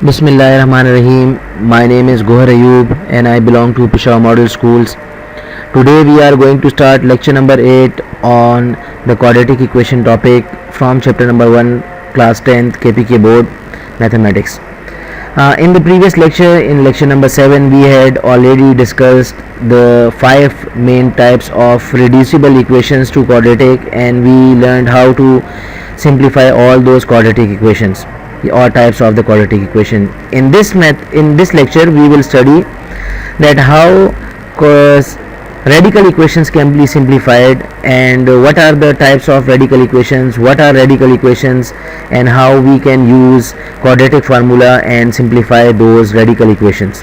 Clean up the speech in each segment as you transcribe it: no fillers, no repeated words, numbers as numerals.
Bismillahirrahmanirrahim. My name is Gohar Ayub and I belong to Peshawar Model Schools. Today we are going to start lecture number 8 on the quadratic equation topic from chapter number 1, class 10th, KPK board, mathematics. In the previous lecture, in lecture number 7, we had already discussed the 5 main types of reducible equations to quadratic, and we learned how to simplify all those quadratic equations or types of the quadratic equation. In this lecture we will study that how radical equations can be simplified, and what are the types of radical equations, what are radical equations, and how we can use quadratic formula and simplify those radical equations.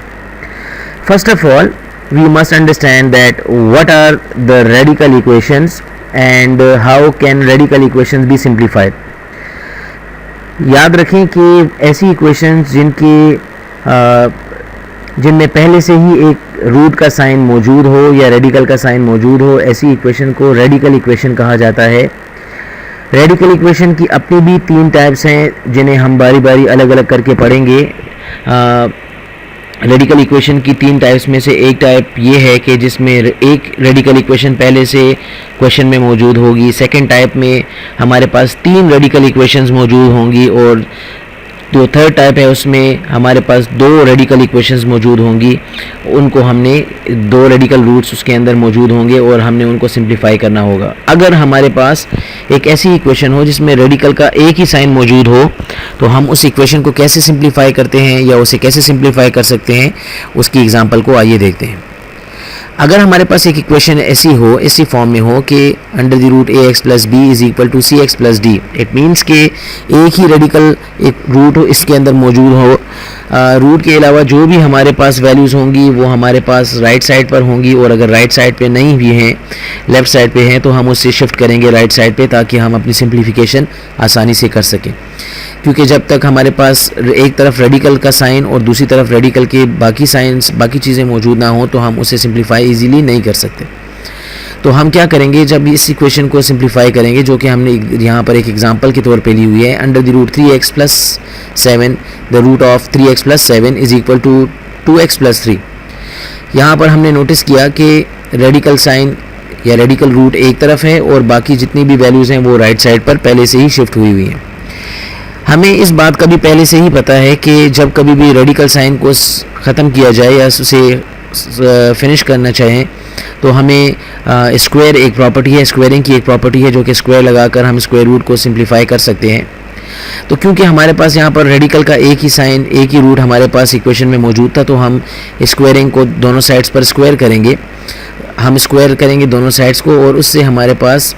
First of all, we must understand that what are the radical equations and how can radical equations be simplified. याद रखें कि ऐसी equations जिनमें पहले से ही एक root का sign मौजूद हो या रेडिकल का साइन मौजूद हो, ऐसी इक्वेशन को रेडिकल इक्वेशन कहा जाता है. रेडिकल इक्वेशन की अपनी भी 3 टाइप्स हैं जिन्हें हम बारी बारी अलग अलग करके पढ़ेंगे. रेडिकल इक्वेशन की 3 टाइप्स में से एक टाइप ये है कि जिसमें एक रेडिकल इक्वेशन पहले से क्वेश्चन में मौजूद होगी. सेकंड टाइप में हमारे पास 3 रेडिकल इक्वेशंस मौजूद होंगी, और जो थर्ड टाइप है उसमें हमारे पास 2 रेडिकल इक्वेशंस मौजूद होंगी. उनको हमने 2 रेडिकल रूट्स उसके अंदर मौजूद होंगे और हमने उनको सिंप्लीफाई करना होगा. अगर हमारे पास एक ऐसी इक्वेशन हो जिसमें रेडिकल का एक ही साइन मौजूद हो, तो हम उस इक्वेशन को कैसे सिंप्लीफाई करते हैं या उसे कैसे सिंप्लीफाई कर सकते हैं, उसकी एग्जांपल को आइए देखते हैं. अगर हमारे पास एक इक्वेशन ऐसी हो, इसी फॉर्म में हो कि under the root ax plus b is equal to c x plus d, it means कि एक ही रेडिकल एक रूट हो इसके अंदर मौजूद हो. रूट के अलावा जो भी हमारे पास वैल्यूज़ होंगी वो हमारे पास राइट साइड पर होंगी, और अगर राइट साइड पे नहीं भी हैं, लेफ़्ट साइड पे हैं, तो हम उससे शिफ्ट करेंगे राइट साइड पे, ताकि हम अपनी सिंप्लीफिकेशन आसानी से कर सकें. क्योंकि जब तक हमारे पास एक तरफ रेडिकल का साइन और दूसरी तरफ रेडिकल के बाकी साइंस बाकी चीज़ें मौजूद ना हो, तो हम उसे सिंप्लीफाई इजीली नहीं कर सकते. तो हम क्या करेंगे, जब इस इक्वेशन को सिंप्लीफाई करेंगे, जो कि हमने यहाँ पर एक एग्जांपल के तौर पे ली हुई है, under the root 3x plus 7, the root of 3x plus 7 is equal to 2x plus 3. यहाँ पर हमने नोटिस किया कि रेडिकल साइन या रेडिकल रूट एक तरफ है और बाकी जितनी भी वैल्यूज़ हैं वो राइट साइड पर पहले से ही शिफ्ट हुई हुई हैं. हमें इस बात का भी पहले से ही पता है कि जब कभी भी रेडिकल साइन को ख़त्म किया जाए या उसे फिनिश करना चाहें, तो हमें स्क्वायर एक प्रॉपर्टी है, स्क्वायरिंग की एक प्रॉपर्टी है, जो कि स्क्वायर लगाकर हम स्क्वायर रूट को सिंप्लीफाई कर सकते हैं. तो क्योंकि हमारे पास यहाँ पर रेडिकल का एक ही साइन, एक ही रूट हमारे पास इक्वेशन में मौजूद था, तो हम स्क्वायरिंग को दोनों साइड्स पर स्क्वायर करेंगे. हम स्क्वायर करेंगे दोनों साइड्स को, और उससे हमारे पास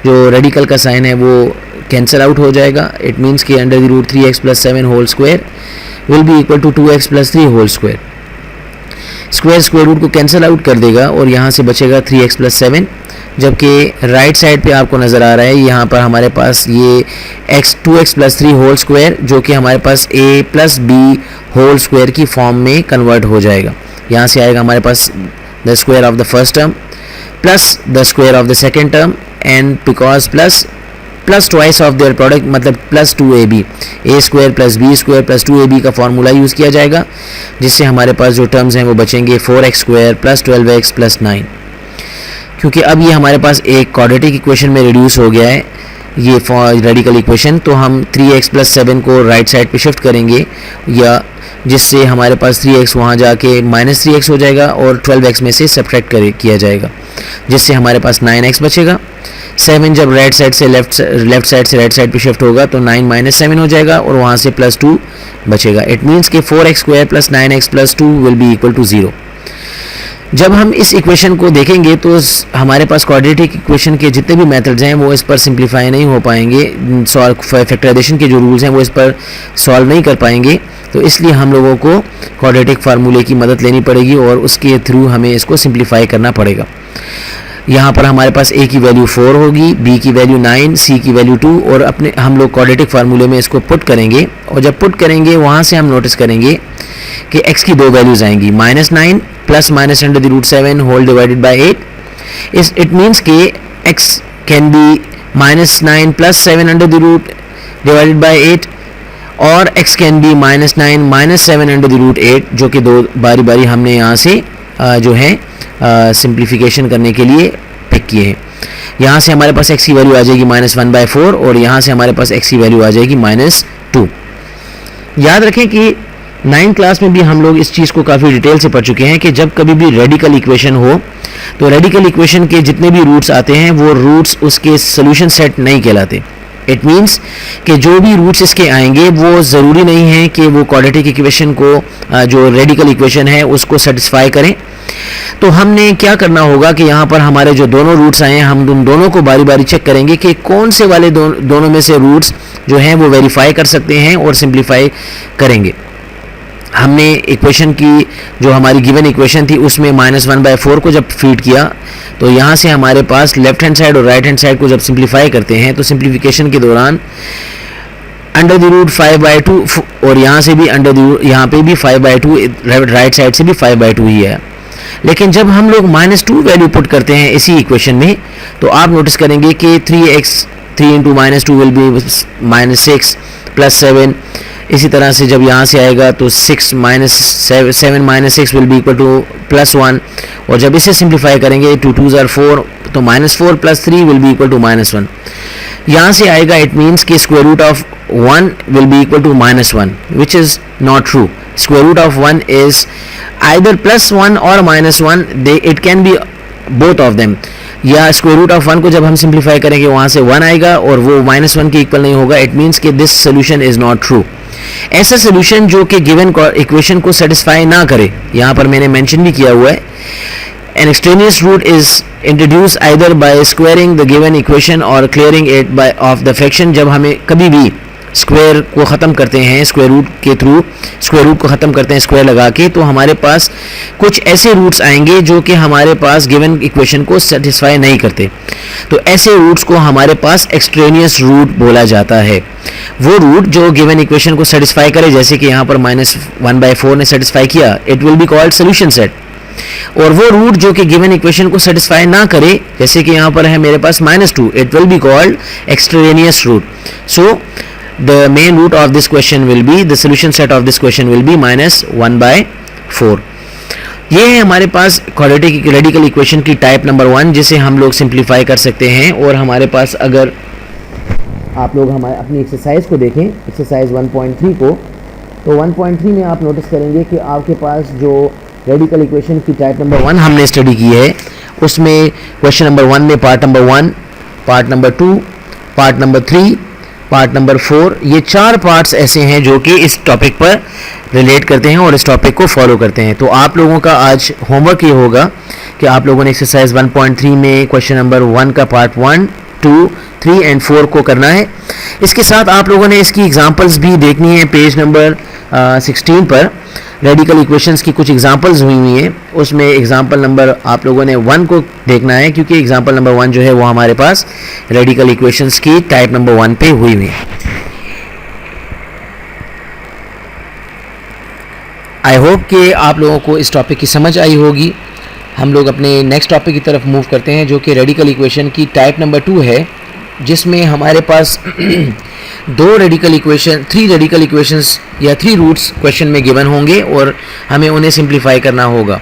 जो रेडिकल का साइन है वो कैंसिल आउट हो जाएगा. इट मीन्स कि under the root 3x plus 7 whole square will be equal to 2x plus 3 whole square. Square square root को कैंसिल आउट कर देगा और यहाँ से बचेगा 3x प्लस 7, जबकि राइट साइड पे आपको नज़र आ रहा है यहाँ पर हमारे पास ये 2x प्लस 3 होल स्क्वायर, जो कि हमारे पास a plus B whole square की फॉर्म में कन्वर्ट हो जाएगा. यहाँ से आएगा हमारे पास the square of the first term plus the square of the second term, and because plus twice of their product, मतलब plus 2ab, A square plus B square plus 2ab का फार्मूला यूज़ किया जाएगा, जिससे हमारे पास जो terms हैं वो बचेंगे 4x square plus 12x plus 9. क्योंकि अब ये हमारे पास एक क्वाड्रेटिक इक्वेशन में रिड्यूस हो गया है ये रेडिकल इक्वेशन, तो हम 3x प्लस 7 को राइट साइड पे शिफ्ट करेंगे, या जिससे हमारे पास 3x वहाँ जाके माइनस 3x हो जाएगा और 12x में से सब्ट्रैक्ट किया जाएगा, जिससे हमारे पास 9x बचेगा. 7 जब राइट साइड से लेफ्ट साइड से राइट साइड पे शिफ्ट होगा तो 9 माइनस 7 हो जाएगा और वहाँ से प्लस 2 बचेगा. इट मीन्स कि 4x square plus 9x plus 2 will be equal to 0. जब हम इस इक्वेशन को देखेंगे तो हमारे पास क्वाड्रेटिक इक्वेशन के जितने भी मेथड्स हैं वो इस पर सिंप्लीफाई नहीं हो पाएंगे. फैक्टराइजेशन के जो रूल्स हैं वो इस पर सॉल्व नहीं कर पाएंगे, तो इसलिए हम लोगों को क्वाड्रेटिक फार्मूले की मदद लेनी पड़ेगी और उसके थ्रू हमें इसको सिंप्लीफाई करना पड़ेगा. यहाँ पर हमारे पास a की वैल्यू 4 होगी, b की वैल्यू 9, c की वैल्यू 2, और अपने हम लोग क्वाड्रेटिक फार्मूले में इसको पुट करेंगे, और जब पुट करेंगे वहाँ से हम नोटिस करेंगे कि x की 2 वैल्यूज़ आएंगी, -9 plus minus under the root 7 whole divided by 8. It means कि x can be -9 plus 7 under the root divided by 8, और x can be -9 -7 under the root 8, जो कि दो बारी बारी हमने यहाँ से जो है सिंप्लीफिकेशन करने के लिए पिक किए हैं। यहाँ से हमारे पास x की वैल्यू आ जाएगी -1/4 और यहाँ से हमारे पास x की वैल्यू आ जाएगी -2। याद रखें कि 9th क्लास में भी हम लोग इस चीज़ को काफ़ी डिटेल से पढ़ चुके हैं कि जब कभी भी रेडिकल इक्वेशन हो तो रेडिकल इक्वेशन के जितने भी रूट्स आते हैं वो रूट्स उसके सोल्यूशन सेट नहीं कहलाते। इट मीन्स कि जो भी रूट्स इसके आएंगे वो ज़रूरी नहीं है कि वो क्वाड्रेटिक इक्वेशन को जो रेडिकल इक्वेशन है उसको सेटिस्फाई करें। तो हमने क्या करना होगा कि यहाँ पर हमारे जो दोनों रूट्स आए हैं हम उन दोनों को बारी बारी चेक करेंगे कि कौन से वाले दोनों में से रूट्स जो हैं वो वेरीफाई कर सकते हैं और सिंप्लीफाई करेंगे। हमने इक्वेशन की जो हमारी गिवन इक्वेशन थी उसमें -1/4 को जब फीड किया तो यहाँ से हमारे पास लेफ्ट हैंड साइड और राइट हैंड साइड को जब सिंप्लीफाई करते हैं तो सिंप्लीफिकेशन के दौरान अंडर द रूट 5/2 और यहाँ से भी यहाँ पे भी 5/2, राइट साइड से भी 5/2 ही है। लेकिन जब हम लोग -2 वैल्यू पुट करते हैं इसी इक्वेशन में तो आप नोटिस करेंगे कि 3x 3 × -2 विल बी -6 + 7। इसी तरह से जब यहाँ से आएगा तो 6 - 7 - 6 विल बी इक्वल टू +1 और जब इसे सिंप्लीफाई करेंगे 2 2s are 4 तो -4 + 3 विल बी इक्वल टू -1। यहाँ से आएगा इट मीन्स कि square root of 1 will be equal to -1 which is not true. Square root of 1 is either +1 और -1, it can be both of them. या square root of 1 को जब हम simplify करेंगे वहाँ से 1 आएगा और वो -1 के इक्वल नहीं होगा। इट मीन्स कि this solution is not true. ऐसा सोल्यूशन जो कि गिवन इक्वेशन को सेटिस्फाई ना करे, यहाँ पर मैंने मेंशन भी किया हुआ है, an extraneous root is introduce either by squaring the given equation और clearing it by of the fraction. जब हमें कभी भी स्क्वायर को ख़त्म करते हैं स्क्वायर रूट के थ्रू, स्क्वायर रूट को ख़त्म करते हैं स्क्वायर लगा के, तो हमारे पास कुछ ऐसे रूट्स आएंगे जो कि हमारे पास गिवन इक्वेशन को सेटिस्फाई नहीं करते। तो ऐसे रूट्स को हमारे पास एक्सट्रेनियस रूट बोला जाता है। वो रूट जो गिवन इक्वेशन को सेटिस्फाई करे, जैसे कि यहाँ पर -1/4 ने सेटिस्फाई किया, it will be called solution set. और वो रूट जो कि गिवन इक्वेशन को सेटिस्फाई ना करे, जैसे कि यहाँ पर है मेरे पास -2, it will be called extraneous root. So the main root of this question will be, the solution set of this question will be -1/4। ये है हमारे पास क्वाड्रेटिक रेडिकल इक्वेशन की टाइप नंबर 1 जिसे हम लोग सिंप्लीफाई कर सकते हैं। और हमारे पास अगर आप लोग हमारे अपनी एक्सरसाइज को देखें, एक्सरसाइज 1.3 को, तो 1.3 में आप नोटिस करेंगे कि आपके पास जो रेडिकल इक्वेशन की टाइप नंबर 1 हमने स्टडी की है उसमें क्वेश्चन नंबर 1 में part number 1, part number 2, part number 3, part number 4, ये 4 पार्ट्स ऐसे हैं जो कि इस टॉपिक पर रिलेट करते हैं और इस टॉपिक को फॉलो करते हैं। तो आप लोगों का आज होमवर्क ये होगा कि आप लोगों ने एक्सरसाइज 1.3 में क्वेश्चन नंबर 1 का पार्ट 1, 2, 3 एंड 4 को करना है। इसके साथ आप लोगों ने इसकी एग्जांपल्स भी देखनी है। पेज नंबर 16 पर रेडिकल इक्वेशंस की कुछ एग्जांपल्स हुई हैं, उसमें एग्जांपल नंबर आप लोगों ने 1 को देखना है क्योंकि एग्जांपल नंबर 1 जो है वो हमारे पास रेडिकल इक्वेशंस की टाइप नंबर 1 पे हुई है। आई होप कि आप लोगों को इस टॉपिक की समझ आई होगी। हम लोग अपने नेक्स्ट टॉपिक की तरफ मूव करते हैं जो कि रेडिकल इक्वेशन की टाइप नंबर 2 है, जिसमें हमारे पास 3 रेडिकल इक्वेशंस या 3 रूट्स क्वेश्चन में गिवन होंगे और हमें उन्हें सिंप्लीफाई करना होगा।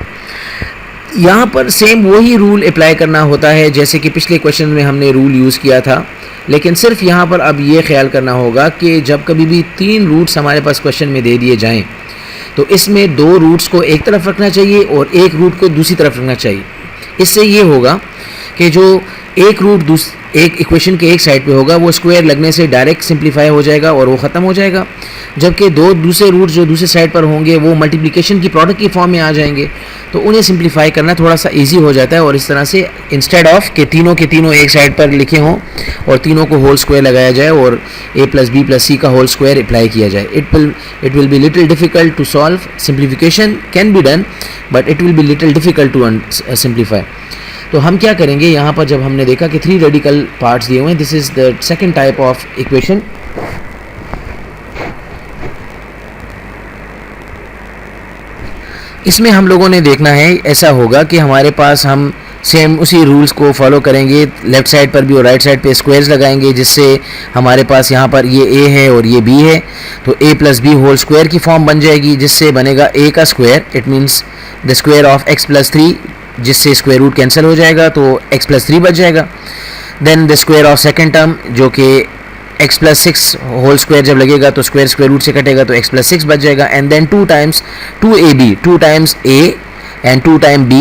यहाँ पर सेम वही रूल अप्लाई करना होता है जैसे कि पिछले क्वेश्चन में हमने रूल यूज़ किया था, लेकिन सिर्फ यहाँ पर अब ये ख्याल करना होगा कि जब कभी भी 3 रूट्स हमारे पास क्वेश्चन में दे दिए जाएं तो इसमें 2 रूट्स को एक तरफ रखना चाहिए और एक रूट को दूसरी तरफ रखना चाहिए। इससे ये होगा कि जो एक रूट एक इक्वेशन के एक साइड पे होगा वो स्क्वायर लगने से डायरेक्ट सिंप्लीफाई हो जाएगा और वो ख़त्म हो जाएगा, जबकि 2 दूसरे रूट जो दूसरे साइड पर होंगे वो मल्टीप्लिकेशन की प्रोडक्ट की फॉर्म में आ जाएंगे, तो उन्हें सिंप्लीफाई करना थोड़ा सा इजी हो जाता है। और इस तरह से इंस्टेड ऑफ कि तीनों के तीनों एक साइड पर लिखे हों और तीनों को होल स्क्वायर लगाया जाए और a + b + c का होल स्क्वायर अप्लाई किया जाए, it will be little difficult to solve. Simplification can be done but it will be little difficult to simplify. तो हम क्या करेंगे, यहाँ पर जब हमने देखा कि 3 रेडिकल पार्ट्स दिए हुए हैं, this is the second type of equation. इसमें हम लोगों ने देखना है, ऐसा होगा कि हमारे पास हम सेम उसी रूल्स को फॉलो करेंगे, लेफ़्ट साइड पर भी और राइट साइड पे स्क्वायर्स लगाएंगे, जिससे हमारे पास यहाँ पर ये a है और ये b है, तो a plus B whole square की फॉर्म बन जाएगी, जिससे बनेगा a का square, it means the square of x plus 3, जिससे स्क्वायर रूट कैंसिल हो जाएगा तो x प्लस 3 बच जाएगा। Then the square of second term जो कि x प्लस 6 होल स्क्वायर जब लगेगा तो स्क्वायर स्क्वायर रूट से कटेगा तो x प्लस 6 बच जाएगा। And then 2 times 2ab, 2 times a and 2 time b,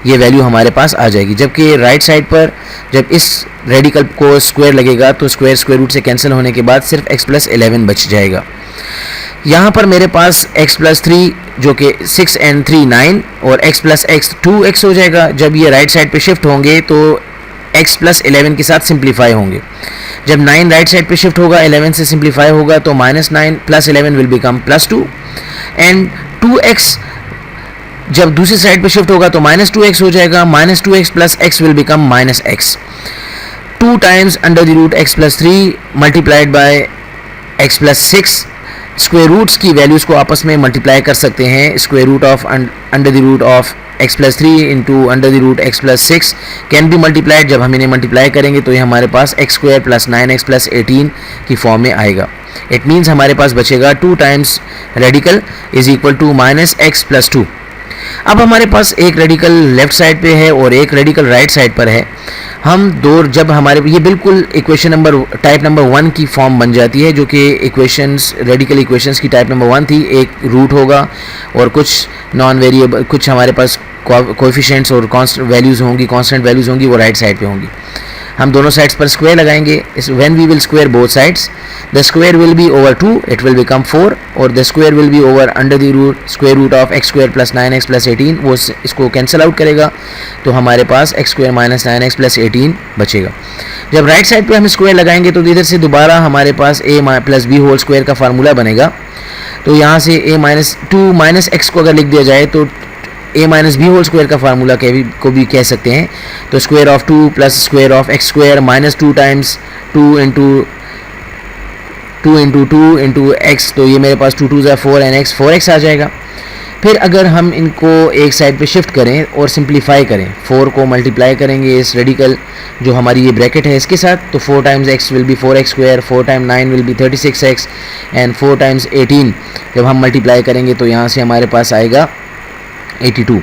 ये वैल्यू हमारे पास आ जाएगी। जबकि राइट साइड पर जब इस रेडिकल को स्क्वायर लगेगा तो स्क्वायर स्क्वायर रूट से कैंसिल होने के बाद सिर्फ x प्लस 11 बच जाएगा। यहाँ पर मेरे पास x प्लस 3 जो कि 6 एंड 3 9 और x प्लस x 2x हो जाएगा। जब ये राइट साइड पे शिफ्ट होंगे तो x प्लस 11 के साथ सिंप्लीफाई होंगे। जब 9 राइट साइड पे शिफ्ट होगा 11 से सिंप्लीफाई होगा तो -9 plus 11 will become +2 and 2x जब दूसरी साइड पे शिफ्ट होगा तो -2x हो जाएगा, -2x plus x will become -x। 2 times under the root x plus 3 multiplied by x plus 6, square roots की वैल्यूज़ को आपस में मल्टीप्लाई कर सकते हैं। Square root of under the root of x plus 3 into under the root x plus 6 can be multiplied. जब हम इन्हें मल्टीप्लाई करेंगे तो ये हमारे पास x square plus 9x plus 18 की फॉर्म में आएगा। इट मीन्स हमारे पास बचेगा 2 times radical is equal to -x plus 2। अब हमारे पास एक रेडिकल लेफ्ट साइड पे है और एक रेडिकल राइट साइड पर है। हम दो जब हमारे ये बिल्कुल इक्वेशन नंबर टाइप नंबर 1 की फॉर्म बन जाती है, जो कि इक्वेशंस रेडिकल इक्वेशंस की टाइप नंबर 1 थी। एक रूट होगा और कुछ नॉन वेरिएबल, कुछ हमारे पास कोएफिशिएंट्स और कांस्टेंट वैल्यूज़ होंगी, कांस्टेंट वैल्यूज़ होंगी, वो राइट साइड पे होंगी। हम दोनों साइड्स पर स्क्वायर लगाएंगे। When we will square both sides, the square will be over 2, it will become 4 और the square will be over under the root square root of x square plus 9x plus 18, वो इसको cancel out करेगा तो हमारे पास x square minus 9x plus 18 बचेगा। जब right side पे हम स्क्वायर लगाएंगे तो इधर से दोबारा हमारे पास a plus B whole square का फार्मूला बनेगा। तो यहाँ से a माइनस 2 माइनस x को अगर लिख दिया जाए तो a minus b whole square का फार्मूला को भी कह सकते हैं। तो square of 2 plus square of x square minus 2 times 2 into 2 into x, तो ये मेरे पास 2 2 4 एंड x 4x आ जाएगा। फिर अगर हम इनको एक साइड पे शिफ्ट करें और सिंप्लीफाई करें, 4 को मल्टीप्लाई करेंगे इस रेडिकल जो हमारी ये ब्रैकेट है इसके साथ, तो 4 times x will be 4x square, 4 time 9 will be 36x and 4 times 18 जब हम मल्टीप्लाई करेंगे तो यहाँ से हमारे पास आएगा 82।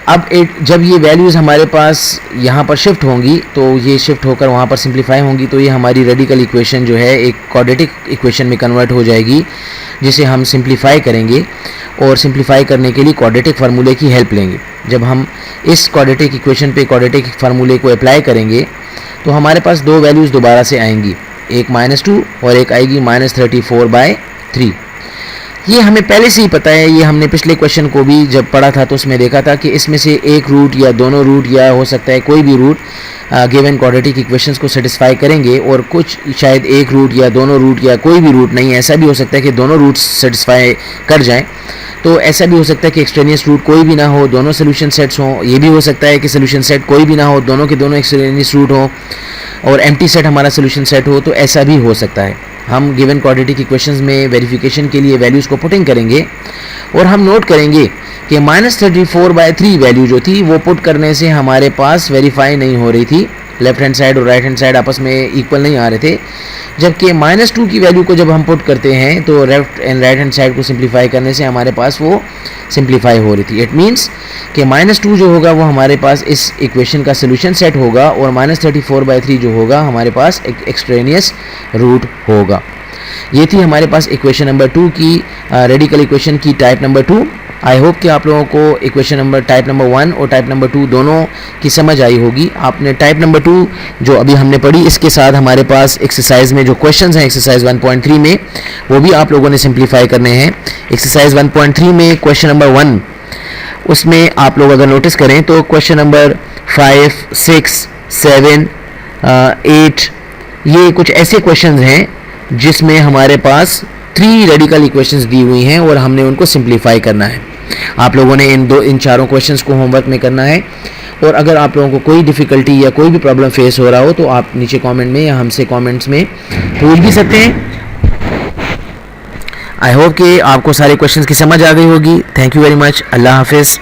अब जब ये वैल्यूज़ हमारे पास यहाँ पर शिफ्ट होंगी तो ये शिफ्ट होकर वहाँ पर सिंप्लीफाई होंगी, तो ये हमारी रेडिकल इक्वेशन जो है एक क्वाड्रेटिक इक्वेशन में कन्वर्ट हो जाएगी, जिसे हम सिंप्लीफाई करेंगे और सिंप्लीफाई करने के लिए क्वाड्रेटिक फार्मूले की हेल्प लेंगे। जब हम इस क्वाड्रेटिक इक्वेशन पे क्वाड्रेटिक फार्मूले को अप्लाई करेंगे तो हमारे पास दो वैल्यूज़ दोबारा से आएंगी, एक -2 और एक आएगी -34/3। ये हमें पहले से ही पता है, ये हमने पिछले क्वेश्चन को भी जब पढ़ा था तो उसमें देखा था कि इसमें से एक रूट या दोनों रूट या हो सकता है कोई भी रूट गिवन क्वाड्रेटिक इक्वेशंस को सेटिस्फाई करेंगे, और कुछ शायद एक रूट या दोनों रूट या कोई भी रूट नहीं, ऐसा भी हो सकता है कि दोनों रूट्स सेटिस्फाई कर जाएं। तो ऐसा भी हो सकता है कि एक्सट्रेनियस रूट कोई भी ना हो, दोनों सोल्यूशन सेट्स हों। ये भी हो सकता है कि सोल्यूशन सेट कोई भी ना हो, दोनों के दोनों एक्सट्रेनियस रूट हो और एम्प्टी सेट हमारा सोल्यूशन सेट हो, तो ऐसा भी हो सकता है। हम गिवन क्वाड्रेटिक इक्वेशंस में वेरिफिकेशन के लिए वैल्यूज़ को पुटिंग करेंगे और हम नोट करेंगे कि -34/3 वैल्यू जो थी वो पुट करने से हमारे पास वेरीफाई नहीं हो रही थी, लेफ्ट हैंड साइड और राइट हैंड साइड आपस में इक्वल नहीं आ रहे थे। जबकि -2 की वैल्यू को जब हम पुट करते हैं तो left and right hand side को सिंप्लीफाई करने से हमारे पास वो सिंप्लीफाई हो रही थी। इट मीन्स कि -2 जो होगा वो हमारे पास इस इक्वेशन का सोल्यूशन सेट होगा और -34/3 जो होगा हमारे पास एक एक्सट्रेनियस रूट होगा। ये थी हमारे पास इक्वेशन नंबर 2 की रेडिकल इक्वेशन की टाइप नंबर 2। आई होप कि आप लोगों को इक्वेशन नंबर टाइप नंबर 1 और टाइप नंबर 2 दोनों की समझ आई होगी। आपने टाइप नंबर 2 जो अभी हमने पढ़ी, इसके साथ हमारे पास एक्सरसाइज में जो क्वेश्चंस हैं एक्सरसाइज 1.3 में, वो भी आप लोगों ने सिंप्लीफाई करने हैं। एक्सरसाइज 1.3 में क्वेश्चन नंबर 1, उसमें आप लोग अगर नोटिस करें तो क्वेश्चन नंबर 5, 6, 7, 8 ये कुछ ऐसे क्वेश्चंस हैं जिसमें हमारे पास 3 रेडिकल इक्वेशंस दी हुई हैं और हमने उनको सिंप्लीफाई करना है। आप लोगों ने इन चारों क्वेश्चंस को होमवर्क में करना है, और अगर आप लोगों को कोई डिफ़िकल्टी या कोई भी प्रॉब्लम फेस हो रहा हो तो आप नीचे कमेंट में या हमसे कमेंट्स में पूछ भी सकते हैं। आई होप कि आपको सारे क्वेश्चंस की समझ आ गई होगी। Thank you very much. अल्लाह हाफिज़।